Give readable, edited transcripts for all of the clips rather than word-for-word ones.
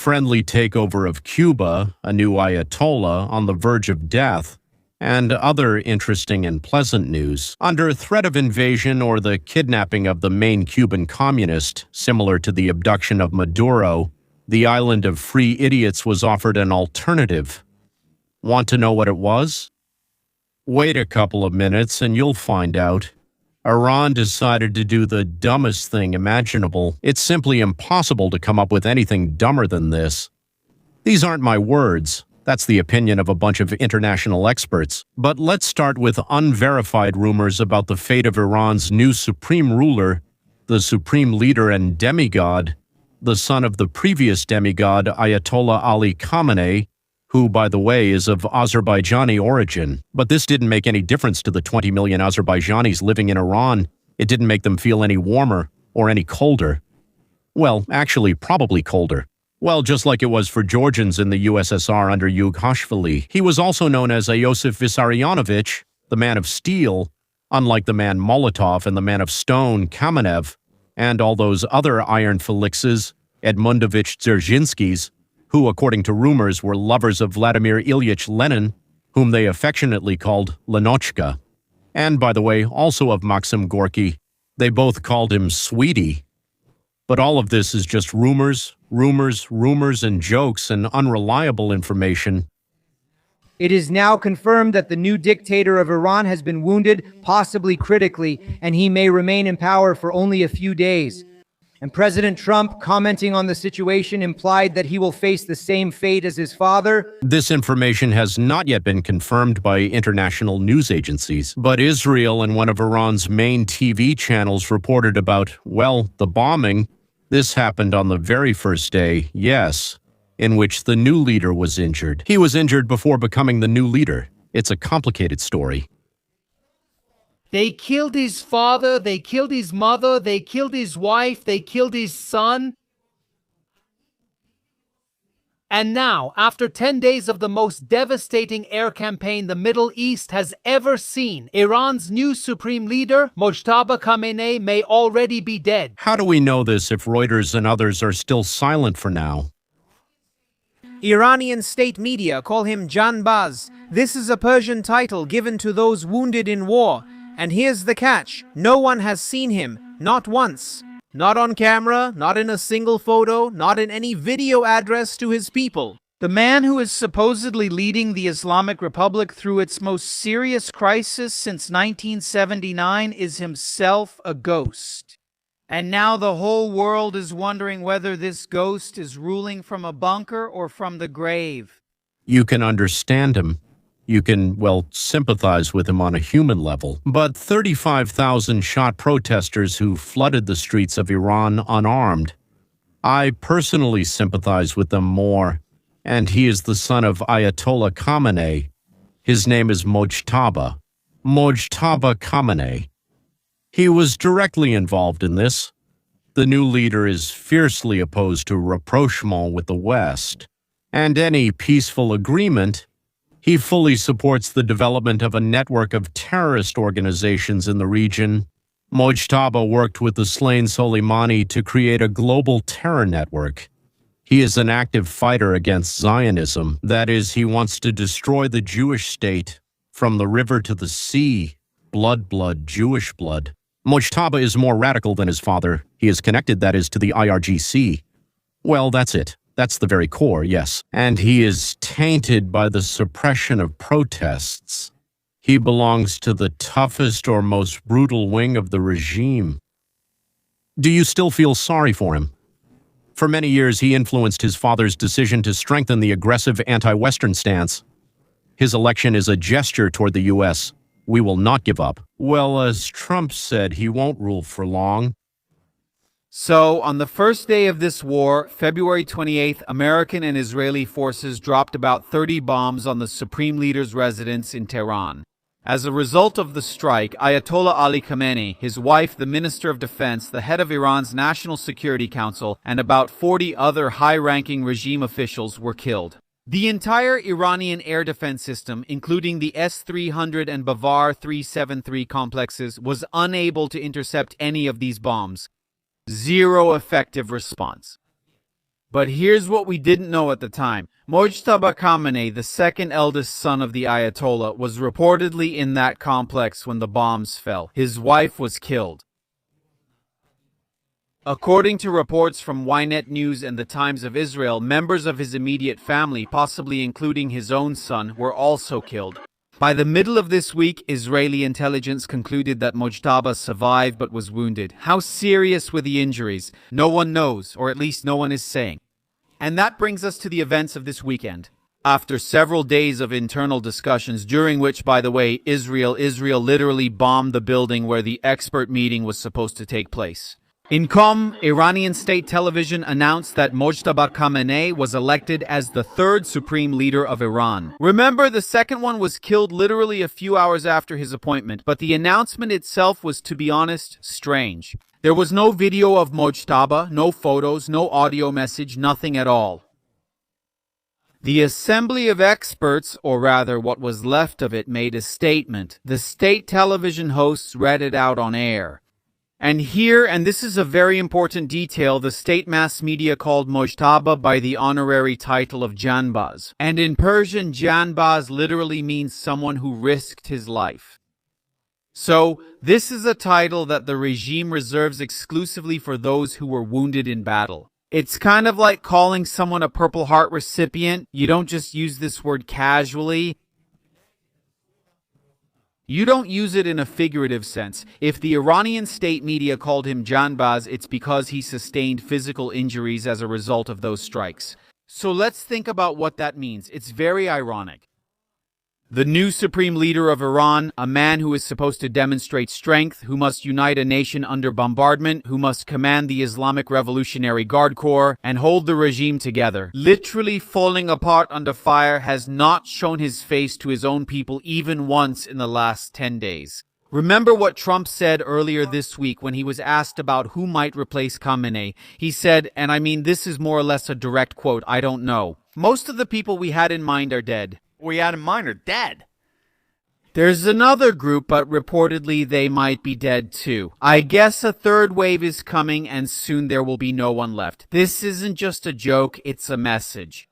friendly takeover of Cuba, a new Ayatollah on the verge of death, and other interesting and pleasant news. Under threat of invasion or the kidnapping of the main Cuban communist, similar to the abduction of Maduro, the island of free idiots was offered an alternative. Want to know what it was? Wait a couple of minutes and you'll find out. Iran decided to do the dumbest thing imaginable. It's simply impossible to come up with anything dumber than this. These aren't my words. That's the opinion of a bunch of international experts. But let's start with unverified rumors about the fate of Iran's new supreme ruler, the supreme leader and demigod, the son of the previous demigod Ayatollah Ali Khamenei, who, by the way, is of Azerbaijani origin. But this didn't make any difference to the 20 million Azerbaijanis living in Iran. It didn't make them feel any warmer or any colder. Well, actually, probably colder. Well, just like it was for Georgians in the USSR under Yughashvili. He was also known as Iosif Vissarionovich, the man of steel, unlike the man Molotov and the man of stone, Kamenev, and all those other iron felixes, Edmundovich Dzerzhinskys, who, according to rumors, were lovers of Vladimir Ilyich Lenin, whom they affectionately called Lenochka. And, by the way, also of Maxim Gorky. They both called him Sweetie. But all of this is just rumors, and jokes and unreliable information. It is now confirmed that the new dictator of Iran has been wounded, possibly critically, and he may remain in power for only a few days. And President Trump, commenting on the situation, implied that he will face the same fate as his father. This information has not yet been confirmed by international news agencies, but Israel and one of Iran's main TV channels reported about, well, the bombing. This happened on the very first day, yes, in which the new leader was injured. He was injured before becoming the new leader. It's a complicated story. They killed his father, they killed his mother, they killed his wife, they killed his son. And now, after 10 days of the most devastating air campaign the Middle East has ever seen, Iran's new supreme leader, Mojtaba Khamenei, may already be dead. How do we know this if Reuters and others are still silent for now? Iranian state media call him Janbaz. This is a Persian title given to those wounded in war. And here's the catch, no one has seen him, not once. Not on camera, not in a single photo, not in any video address to his people. The man who is supposedly leading the Islamic Republic through its most serious crisis since 1979 is himself a ghost. And now the whole world is wondering whether this ghost is ruling from a bunker or from the grave. You can understand him. You can, well, sympathize with him on a human level. But 35,000 shot protesters who flooded the streets of Iran unarmed. I personally sympathize with them more. And he is the son of Ayatollah Khamenei. His name is Mojtaba Khamenei. He was directly involved in this. The new leader is fiercely opposed to rapprochement with the West. And any peaceful agreement. He fully supports the development of a network of terrorist organizations in the region. Mojtaba worked with the slain Soleimani to create a global terror network. He is an active fighter against Zionism. That is, he wants to destroy the Jewish state from the river to the sea. Blood, Jewish blood. Mojtaba is more radical than his father. He is connected, that is, to the IRGC. Well, that's it. That's the very core, yes. And he is tainted by the suppression of protests. He belongs to the toughest or most brutal wing of the regime. Do you still feel sorry for him? For many years, he influenced his father's decision to strengthen the aggressive anti-Western stance. His election is a gesture toward the U.S. We will not give up. Well, as Trump said, he won't rule for long. So, on the first day of this war, February 28th, American and Israeli forces dropped about 30 bombs on the Supreme Leader's residence in Tehran. As a result of the strike, Ayatollah Ali Khamenei, his wife, the Minister of Defense, the head of Iran's National Security Council, and about 40 other high-ranking regime officials were killed. The entire Iranian air defense system, including the S-300 and Bavar 373 complexes, was unable to intercept any of these bombs. Zero effective response. But here's what we didn't know at the time. Mojtaba Khamenei, the second eldest son of the Ayatollah, was reportedly in that complex when the bombs fell. His wife was killed. According to reports from Ynet News and the Times of Israel, members of his immediate family, possibly including his own son, were also killed. By the middle of this week, Israeli intelligence concluded that Mojtaba survived but was wounded. How serious were the injuries? No one knows, or at least no one is saying. And that brings us to the events of this weekend. After several days of internal discussions, during which, by the way, Israel literally bombed the building where the expert meeting was supposed to take place. In Qom, Iranian state television announced that Mojtaba Khamenei was elected as the third supreme leader of Iran. Remember, the second one was killed literally a few hours after his appointment, but the announcement itself was, to be honest, strange. There was no video of Mojtaba, no photos, no audio message, nothing at all. The Assembly of Experts, or rather what was left of it, made a statement. The state television hosts read it out on air. And here, and this is a very important detail, the state mass media called Mojtaba by the honorary title of Janbaz. And in Persian, Janbaz literally means someone who risked his life. So, this is a title that the regime reserves exclusively for those who were wounded in battle. It's kind of like calling someone a Purple Heart recipient. You don't just use this word casually. You don't use it in a figurative sense. If the Iranian state media called him Janbaz, it's because he sustained physical injuries as a result of those strikes. So let's think about what that means. It's very ironic. The new supreme leader of Iran, a man who is supposed to demonstrate strength, who must unite a nation under bombardment, who must command the Islamic Revolutionary Guard Corps and hold the regime together, literally falling apart under fire, has not shown his face to his own people even once in the last 10 days. Remember what Trump said earlier this week when he was asked about who might replace Khamenei. He said, and I mean this is more or less a direct quote, "I don't know. Most of the people we had in mind are dead." We had in mind are dead. There's another group, but reportedly they might be dead too. I guess a third wave is coming and soon there will be no one left. This isn't just a joke, it's a message.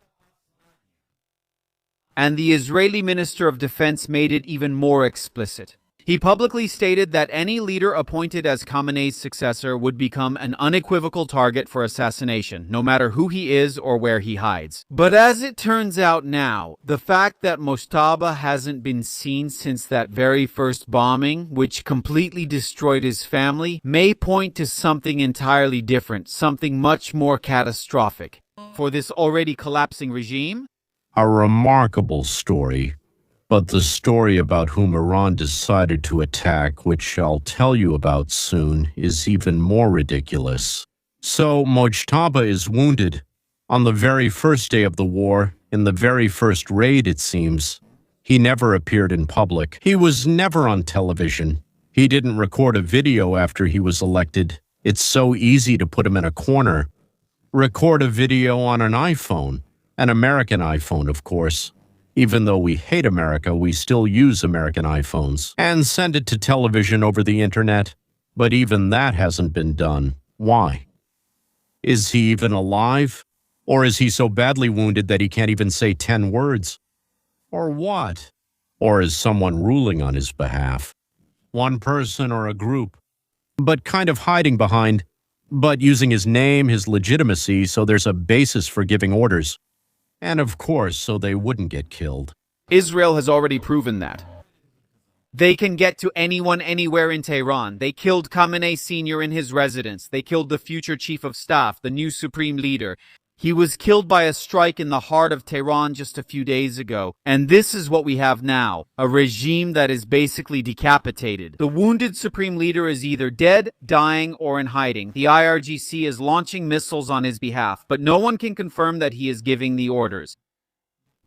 And the Israeli Minister of Defense made it even more explicit. He publicly stated that any leader appointed as Khamenei's successor would become an unequivocal target for assassination, no matter who he is or where he hides. But as it turns out now, the fact that Mojtaba hasn't been seen since that very first bombing, which completely destroyed his family, may point to something entirely different, something much more catastrophic. For this already collapsing regime? A remarkable story. But the story about whom Iran decided to attack, which I'll tell you about soon, is even more ridiculous. So Mojtaba is wounded on the very first day of the war, in the very first raid, it seems. He never appeared in public. He was never on television. He didn't record a video after he was elected. It's so easy to put him in a corner. Record a video on an iPhone, an American iPhone, of course. Even though we hate America, we still use American iPhones, and send it to television over the internet. But even that hasn't been done. Why? Is he even alive? Or is he so badly wounded that he can't even say 10 words? Or what? Or is someone ruling on his behalf? One person or a group, but kind of hiding behind, but using his name, his legitimacy, so there's a basis for giving orders. And of course, so they wouldn't get killed. Israel has already proven that. They can get to anyone anywhere in Tehran. They killed Khamenei Sr. in his residence. They killed the future chief of staff, the new supreme leader. He was killed by a strike in the heart of Tehran just a few days ago. And this is what we have now, a regime that is basically decapitated. The wounded supreme leader is either dead, dying, or in hiding. The IRGC is launching missiles on his behalf, but no one can confirm that he is giving the orders.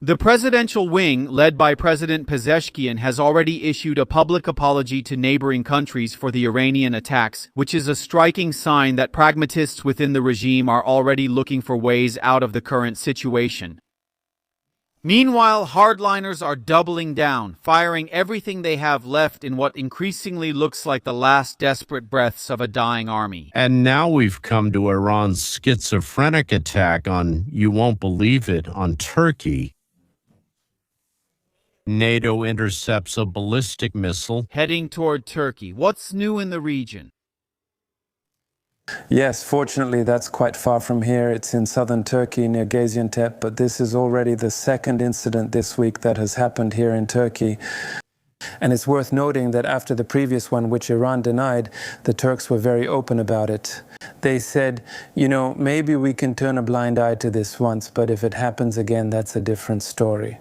The presidential wing, led by President Pezeshkian, has already issued a public apology to neighboring countries for the Iranian attacks, which is a striking sign that pragmatists within the regime are already looking for ways out of the current situation. Meanwhile, hardliners are doubling down, firing everything they have left in what increasingly looks like the last desperate breaths of a dying army. And now we've come to Iran's schizophrenic attack on, you won't believe it, on Turkey. NATO intercepts a ballistic missile Heading toward Turkey. What's new in the region? Yes, fortunately, that's quite far from here. It's in southern Turkey near Gaziantep, but this is already the second incident this week that has happened here in Turkey. And it's worth noting that after the previous one, which Iran denied, the Turks were very open about it. They said, you know, maybe we can turn a blind eye to this once, but if it happens again, that's a different story.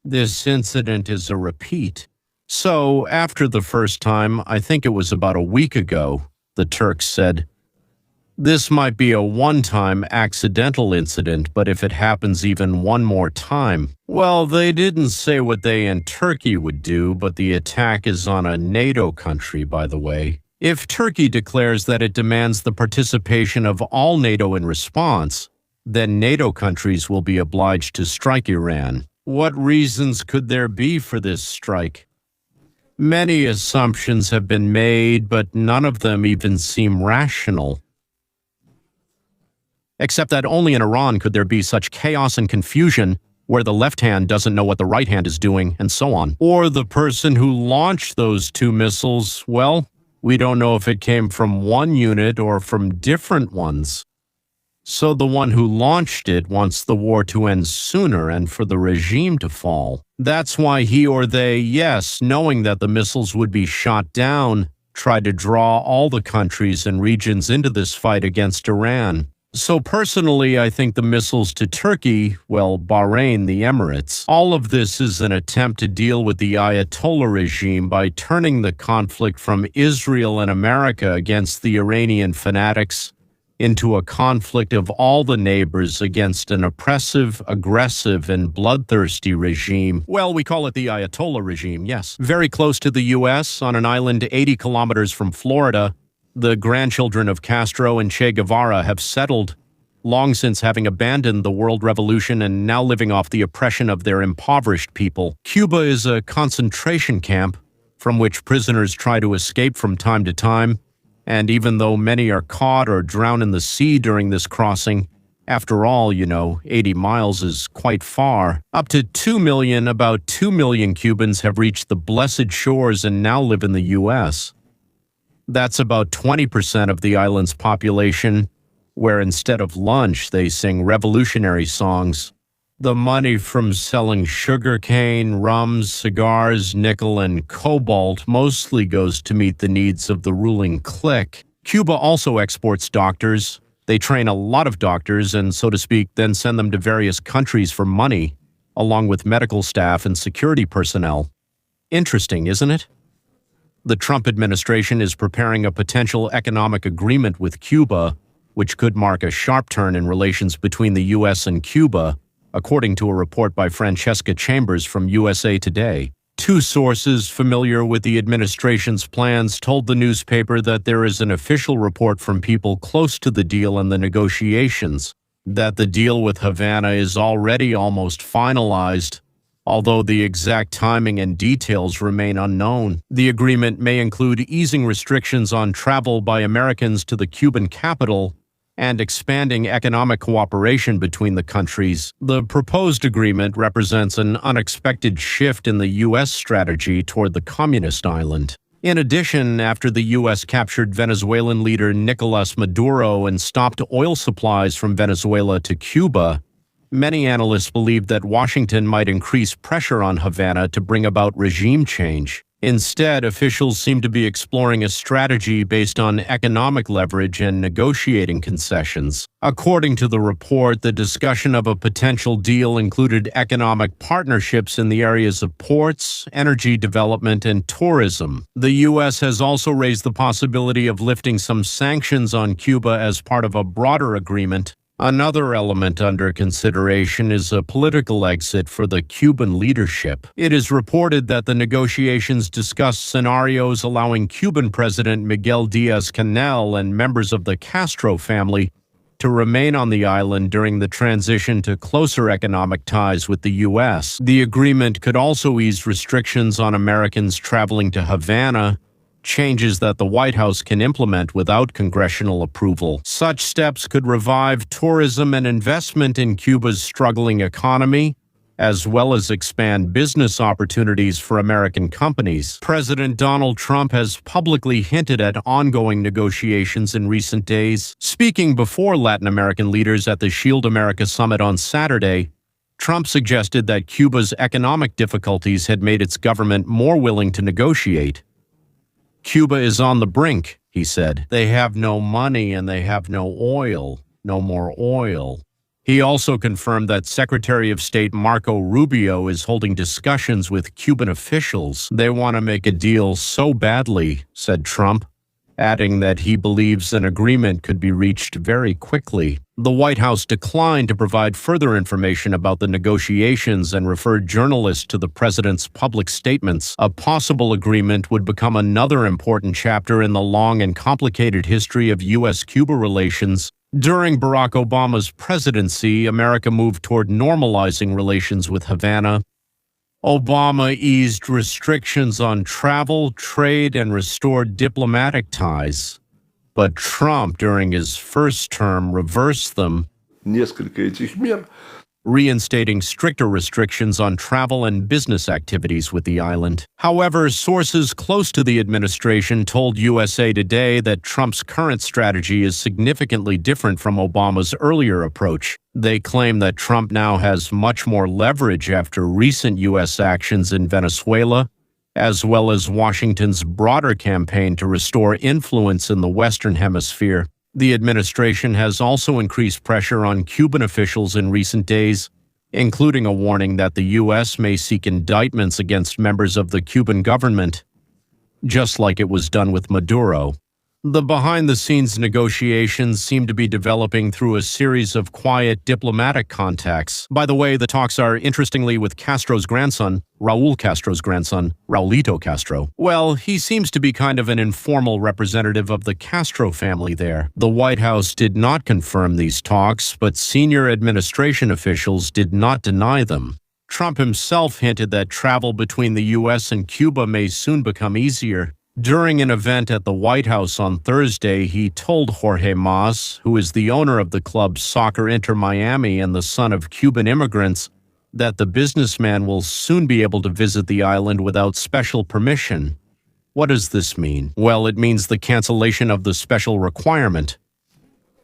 This incident is a repeat. So, after the first time, I think it was about a week ago, the Turks said, this might be a one-time accidental incident, but if it happens even one more time, well, they didn't say what they in Turkey would do, but the attack is on a NATO country, by the way. If Turkey declares that it demands the participation of all NATO in response, then NATO countries will be obliged to strike Iran. What reasons could there be for this strike? Many assumptions have been made, but none of them even seem rational. Except that only in Iran could there be such chaos and confusion where the left hand doesn't know what the right hand is doing, and so on. Or the person who launched those two missiles, well, we don't know if it came from one unit or from different ones. So the one who launched it wants the war to end sooner and for the regime to fall. That's why he or they, yes, knowing that the missiles would be shot down, tried to draw all the countries and regions into this fight against Iran. So personally, I think the missiles to Turkey, well, Bahrain, the Emirates, all of this is an attempt to deal with the Ayatollah regime by turning the conflict from Israel and America against the Iranian fanatics into a conflict of all the neighbors against an oppressive, aggressive, and bloodthirsty regime. Well, we call it the Ayatollah regime, yes. Very close to the U.S., on an island 80 kilometers from Florida, the grandchildren of Castro and Che Guevara have settled, long since having abandoned the world revolution and now living off the oppression of their impoverished people. Cuba is a concentration camp from which prisoners try to escape from time to time, and even though many are caught or drown in the sea during this crossing, after all, 80 miles is quite far. Up to about 2 million Cubans have reached the blessed shores and now live in the U.S. That's about 20% of the island's population, where instead of lunch, they sing revolutionary songs. The money from selling sugarcane, rums, cigars, nickel, and cobalt mostly goes to meet the needs of the ruling clique. Cuba also exports doctors. They train a lot of doctors and, so to speak, then send them to various countries for money, along with medical staff and security personnel. Interesting, isn't it? The Trump administration is preparing a potential economic agreement with Cuba, which could mark a sharp turn in relations between the U.S. and Cuba, according to a report by Francesca Chambers from USA Today. Two sources familiar with the administration's plans told the newspaper that there is an official report from people close to the deal and the negotiations, that the deal with Havana is already almost finalized, although the exact timing and details remain unknown. The agreement may include easing restrictions on travel by Americans to the Cuban capital and expanding economic cooperation between the countries. The proposed agreement represents an unexpected shift in the U.S. strategy toward the communist island. In addition, after the U.S. captured Venezuelan leader Nicolas Maduro and stopped oil supplies from Venezuela to Cuba, many analysts believe that Washington might increase pressure on Havana to bring about regime change. Instead, officials seem to be exploring a strategy based on economic leverage and negotiating concessions. According to the report, the discussion of a potential deal included economic partnerships in the areas of ports, energy development, and tourism. The U.S. has also raised the possibility of lifting some sanctions on Cuba as part of a broader agreement. Another element under consideration is a political exit for the Cuban leadership. It is reported that the negotiations discuss scenarios allowing Cuban President Miguel Diaz-Canel and members of the Castro family to to remain on the island during the transition to closer economic ties with the U.S. The agreement could also ease restrictions on Americans traveling to Havana, changes that the White House can implement without congressional approval. Such steps could revive tourism and investment in Cuba's struggling economy, as well as expand business opportunities for American companies. President Donald Trump has publicly hinted at ongoing negotiations in recent days. Speaking before Latin American leaders at the Shield America Summit on Saturday, Trump suggested that Cuba's economic difficulties had made its government more willing to negotiate. Cuba is on the brink, he said. They have no money and they have no oil, no more oil. He also confirmed that Secretary of State Marco Rubio is holding discussions with Cuban officials. They want to make a deal so badly, said Trump, adding that he believes an agreement could be reached very quickly. The White House declined to provide further information about the negotiations and referred journalists to the president's public statements. A possible agreement would become another important chapter in the long and complicated history of US-Cuba relations. During Barack Obama's presidency, America moved toward normalizing relations with Havana. Obama eased restrictions on travel, trade, and restored diplomatic ties. But Trump, during his first term, reversed them, reinstating stricter restrictions on travel and business activities with the island. However, sources close to the administration told USA Today that Trump's current strategy is significantly different from Obama's earlier approach. They claim that Trump now has much more leverage after recent U.S. actions in Venezuela, as well as Washington's broader campaign to restore influence in the Western Hemisphere. The administration has also increased pressure on Cuban officials in recent days, including a warning that the U.S. may seek indictments against members of the Cuban government, just like it was done with Maduro. The behind-the-scenes negotiations seem to be developing through a series of quiet diplomatic contacts. By the way, the talks are interestingly with Castro's grandson, Raul Castro's grandson, Raulito Castro. Well, he seems to be kind of an informal representative of the Castro family there. The White House did not confirm these talks, but senior administration officials did not deny them. Trump himself hinted that travel between the U.S. and Cuba may soon become easier. During an event at the White House on Thursday, he told Jorge Mas, who is the owner of the club Soccer Inter Miami and the son of Cuban immigrants, that the businessman will soon be able to visit the island without special permission. What does this mean? Well, it means the cancellation of the special requirement.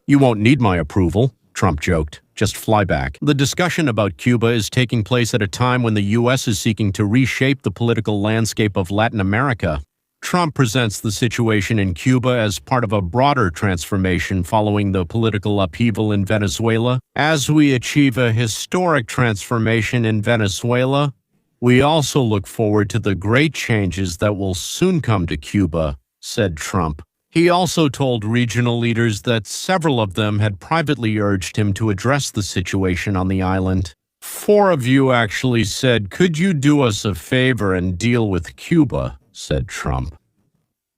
You won't need my approval, Trump joked. Just fly back. The discussion about Cuba is taking place at a time when the U.S. is seeking to reshape the political landscape of Latin America. Trump presents the situation in Cuba as part of a broader transformation following the political upheaval in Venezuela. As we achieve a historic transformation in Venezuela, we also look forward to the great changes that will soon come to Cuba, said Trump. He also told regional leaders that several of them had privately urged him to address the situation on the island. 4 of you actually said, "Could you do us a favor and deal with Cuba?" said Trump.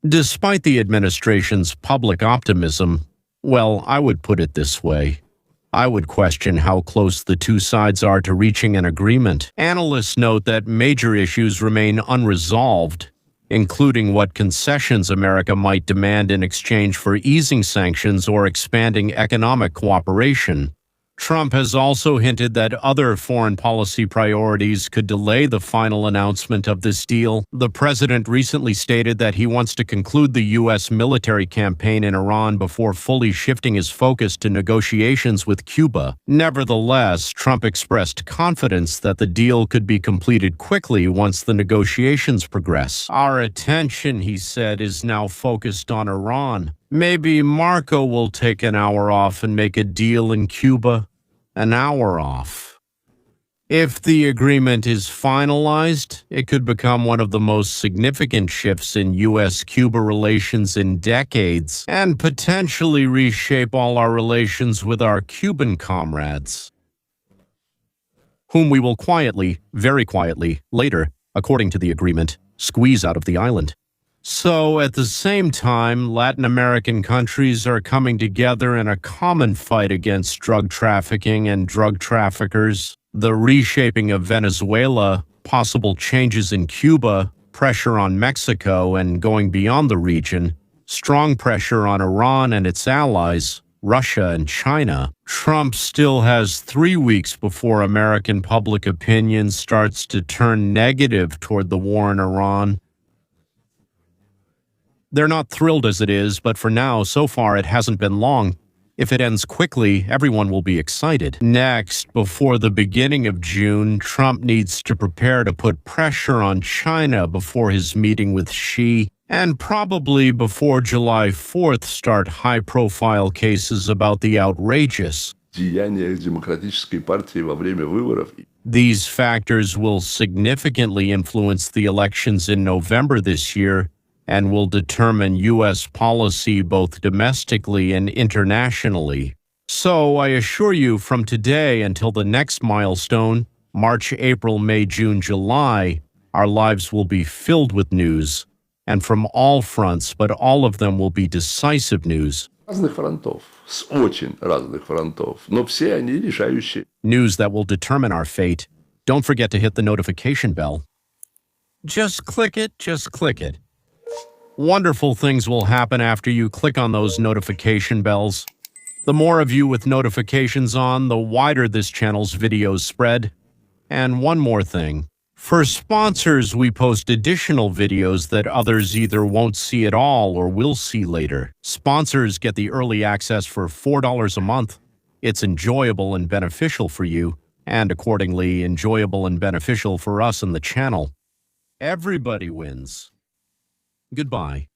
Despite the administration's public optimism, well, I would put it this way. I would question how close the two sides are to reaching an agreement. Analysts note that major issues remain unresolved, including what concessions America might demand in exchange for easing sanctions or expanding economic cooperation. Trump has also hinted that other foreign policy priorities could delay the final announcement of this deal. The president recently stated that he wants to conclude the U.S. military campaign in Iran before fully shifting his focus to negotiations with Cuba. Nevertheless, Trump expressed confidence that the deal could be completed quickly once the negotiations progress. Our attention, he said, is now focused on Iran. Maybe Marco will take an hour off and make a deal in Cuba. An hour off. If the agreement is finalized, it could become one of the most significant shifts in US-Cuba relations in decades and potentially reshape all our relations with our Cuban comrades, whom we will quietly, very quietly, later, according to the agreement, squeeze out of the island. So, at the same time, Latin American countries are coming together in a common fight against drug trafficking and drug traffickers. The reshaping of Venezuela, possible changes in Cuba, pressure on Mexico and going beyond the region, strong pressure on Iran and its allies, Russia and China. Trump still has 3 weeks before American public opinion starts to turn negative toward the war in Iran. They're not thrilled as it is, but for now, so far, it hasn't been long. If it ends quickly, everyone will be excited. Next, before the beginning of June, Trump needs to prepare to put pressure on China before his meeting with Xi, and probably before July 4th start high-profile cases about the outrageous. Демократической партии во время выборов. These factors will significantly influence the elections in November this year, and will determine U.S. policy both domestically and internationally. So I assure you, from today until the next milestone, March, April, May, June, July, our lives will be filled with news, and from all fronts, but all of them will be decisive news. Разных фронтов, с очень разных фронтов, но все они решающие. News that will determine our fate. Don't forget to hit the notification bell. Just click it, just click it. Wonderful things will happen after you click on those notification bells. The more of you with notifications on, the wider this channel's videos spread. And one more thing. For sponsors, we post additional videos that others either won't see at all or will see later. Sponsors get the early access for $4 a month. It's enjoyable and beneficial for you, and accordingly, enjoyable and beneficial for us and the channel. Everybody wins. Goodbye.